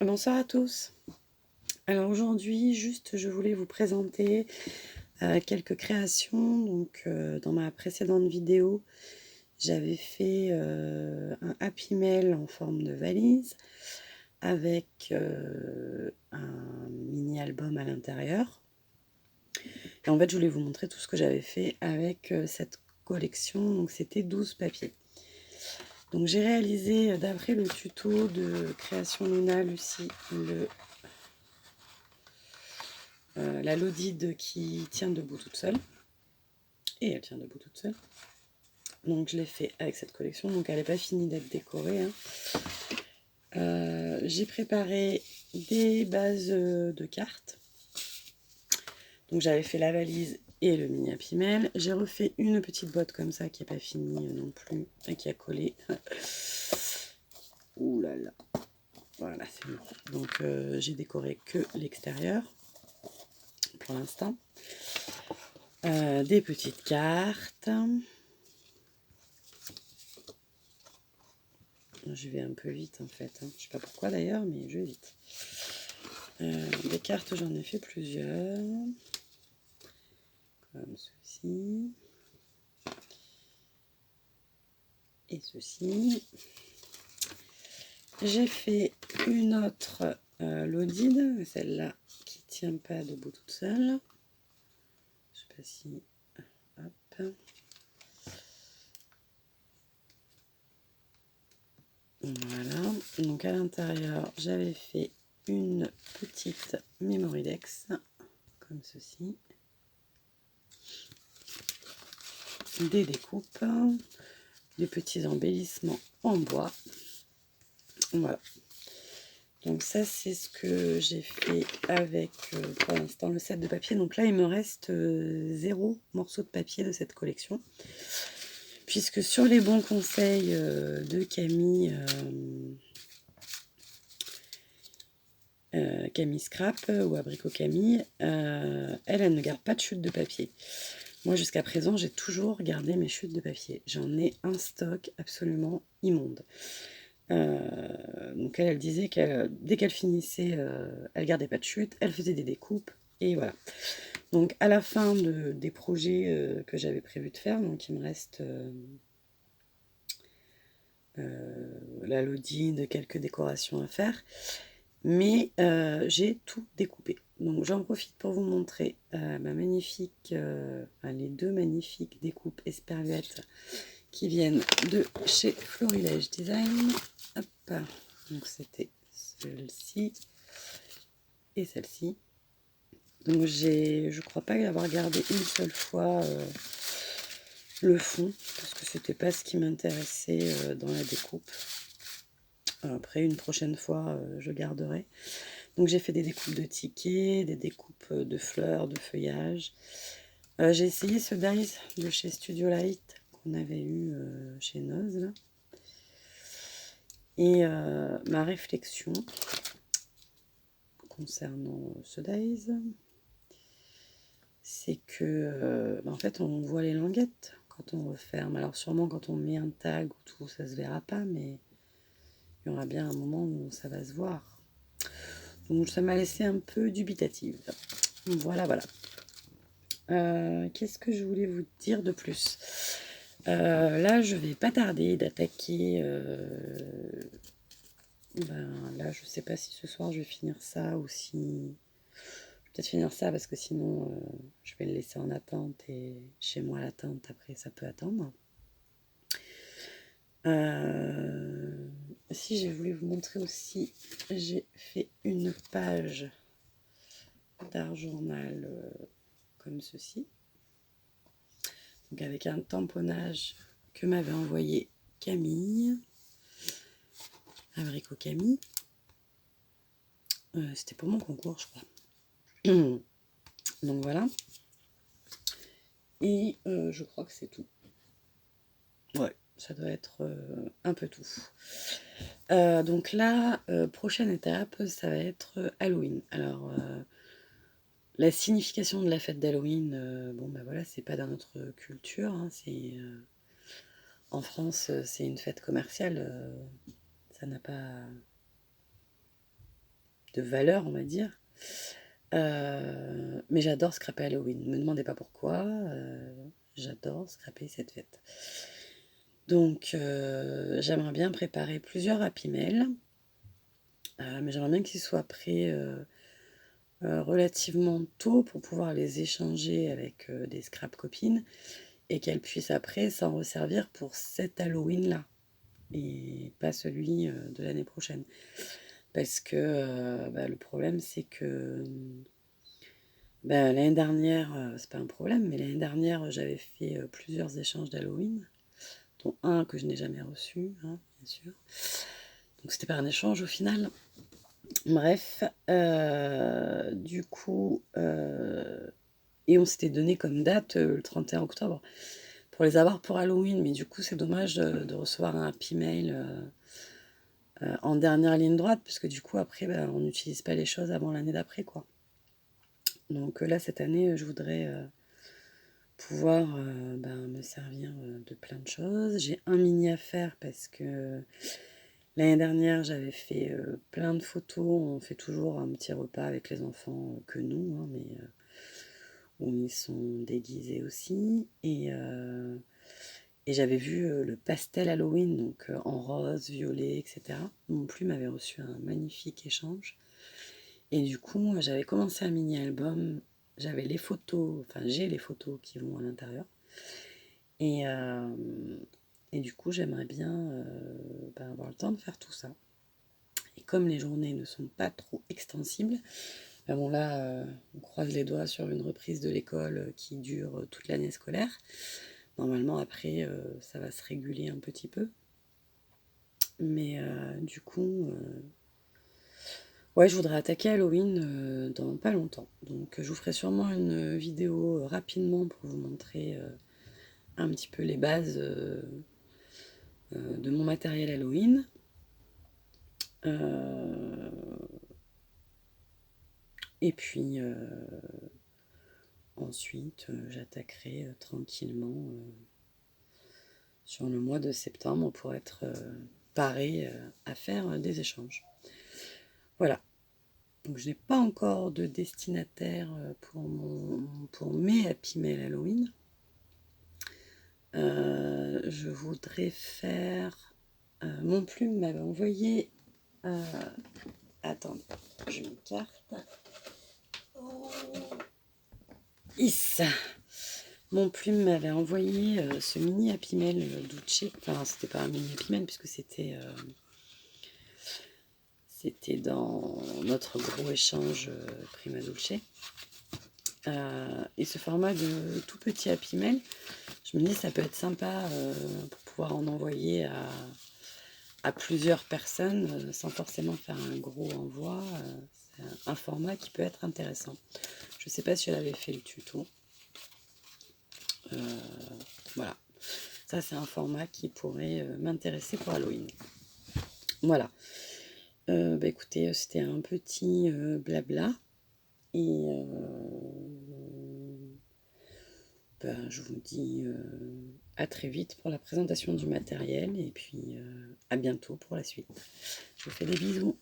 Bonsoir à tous. Alors aujourd'hui, juste je voulais vous présenter quelques créations. Dans ma précédente vidéo, j'avais fait un Happy Mail en forme de valise avec un mini-album à l'intérieur. Et en fait, je voulais vous montrer tout ce que j'avais fait avec cette collection. Donc c'était 12 papiers. Donc j'ai réalisé, d'après le tuto de création Luna Lucie, la Lodide qui tient debout toute seule. Et elle tient debout toute seule. Donc je l'ai fait avec cette collection. Donc elle n'est pas finie d'être décorée, hein. J'ai préparé des bases de cartes. Donc j'avais fait la valise et le mini Happy Mail. J'ai refait une petite boîte comme ça qui n'est pas finie non plus, et qui a collé. Ouh là là. Voilà, c'est bon. Donc j'ai décoré que l'extérieur pour l'instant. Des petites cartes. Je vais un peu vite en fait, hein. Je sais pas pourquoi d'ailleurs, mais je vais vite. Des cartes, j'en ai fait plusieurs. Comme ceci. Et ceci. J'ai fait une autre Lodide, celle-là qui tient pas debout toute seule. Je sais pas si... Hop. Voilà. Donc à l'intérieur, j'avais fait une petite Memoridex, comme ceci. Des découpes, des petits embellissements en bois. Voilà. Donc ça, c'est ce que j'ai fait avec, pour l'instant, le set de papier. Donc là, il me reste 0 morceau de papier de cette collection. Puisque sur les bons conseils de Camille, Camille Scrap ou Abricot Camille, elle ne garde pas de chute de papier. Moi, jusqu'à présent, j'ai toujours gardé mes chutes de papier. J'en ai un stock absolument immonde. Donc elle disait que dès qu'elle finissait, elle gardait pas de chute, elle faisait des découpes, et voilà. Donc à la fin des projets que j'avais prévu de faire, donc il me reste la lodine, quelques décorations à faire, mais j'ai tout découpé. Donc j'en profite pour vous montrer les deux magnifiques découpes Esperluette qui viennent de chez Florilège Design. Hop. Donc c'était celle-ci et celle-ci. Donc je crois pas avoir gardé une seule fois le fond, parce que c'était pas ce qui m'intéressait dans la découpe. Après, une prochaine fois, je garderai. Donc j'ai fait des découpes de tickets, des découpes de fleurs, de feuillage. J'ai essayé ce dies de chez Studio Light qu'on avait eu chez Noz, là. Et ma réflexion concernant ce dies, c'est que en fait on voit les languettes quand on referme. Alors sûrement quand on met un tag ou tout, ça se verra pas, mais il y aura bien un moment où ça va se voir. Donc ça m'a laissé un peu dubitative. Voilà, voilà. Qu'est-ce que je voulais vous dire de plus? Là, je vais pas tarder d'attaquer. Là, je sais pas si ce soir je vais finir ça ou si. Je vais peut-être finir ça parce que sinon, je vais le laisser en attente et chez moi, l'attente, après, ça peut attendre. Si j'ai voulu vous montrer aussi, j'ai fait une page d'art journal comme ceci. Donc avec un tamponnage que m'avait envoyé Camille, Abricot Camille. C'était pour mon concours, je crois. Donc voilà. Et je crois que c'est tout. Ouais, ça doit être un peu tout. Donc là, prochaine étape, ça va être Halloween. Alors, la signification de la fête d'Halloween, bon ben voilà, c'est pas dans notre culture, hein, en France, c'est une fête commerciale, ça n'a pas de valeur, on va dire. Mais j'adore scraper Halloween. Ne me demandez pas pourquoi. J'adore scraper cette fête. Donc, j'aimerais bien préparer plusieurs Happy Mail. Mais j'aimerais bien qu'ils soient prêts relativement tôt pour pouvoir les échanger avec des scrap copines et qu'elles puissent après s'en resservir pour cet Halloween-là et pas celui de l'année prochaine. Parce que le problème, c'est que l'année dernière, c'est pas un problème, mais l'année dernière, j'avais fait plusieurs échanges d'Halloween, dont un que je n'ai jamais reçu, hein, bien sûr. Donc c'était pas un échange au final. Bref, du coup, et on s'était donné comme date le 31 octobre pour les avoir pour Halloween, mais du coup c'est dommage de recevoir un happy mail en dernière ligne droite, parce que du coup après on n'utilise pas les choses avant l'année d'après, quoi. Donc là cette année je voudrais pouvoir me servir de plein de choses. J'ai un mini à faire parce que l'année dernière j'avais fait plein de photos, on fait toujours un petit repas avec les enfants que nous, hein, mais où ils sont déguisés aussi. Et j'avais vu le pastel Halloween, donc en rose, violet, etc. Mon plume avait reçu un magnifique échange. Et du coup, j'avais commencé un mini-album. J'avais les photos, enfin j'ai les photos qui vont à l'intérieur. Et, euh, et du coup, j'aimerais bien avoir le temps de faire tout ça. Et comme les journées ne sont pas trop extensibles, bon là, on croise les doigts sur une reprise de l'école qui dure toute l'année scolaire. Normalement, après, ça va se réguler un petit peu. Mais du coup, ouais, je voudrais attaquer Halloween dans pas longtemps. Donc, je vous ferai sûrement une vidéo rapidement pour vous montrer un petit peu les bases de mon matériel Halloween. Et puis, ensuite, j'attaquerai tranquillement sur le mois de septembre pour être paré à faire des échanges. Voilà. Donc je n'ai pas encore de destinataire pour mes Happy Mail Halloween. Je voudrais faire... mon plume m'avait envoyé... attendez, je m'écarte. Oh. Is. Mon plume m'avait envoyé ce mini Happy Mail Duce. Enfin, c'était pas un mini Happy Mail puisque c'était dans notre gros échange Prima Dulce. Et ce format de tout petit Happy Mail, je me dis ça peut être sympa pour pouvoir en envoyer à plusieurs personnes sans forcément faire un gros envoi. C'est un format qui peut être intéressant. Je ne sais pas si elle avait fait le tuto. Voilà. Ça, c'est un format qui pourrait m'intéresser pour Halloween. Voilà. Écoutez, c'était un petit blabla. Et je vous dis à très vite pour la présentation du matériel. Et puis à bientôt pour la suite. Je vous fais des bisous.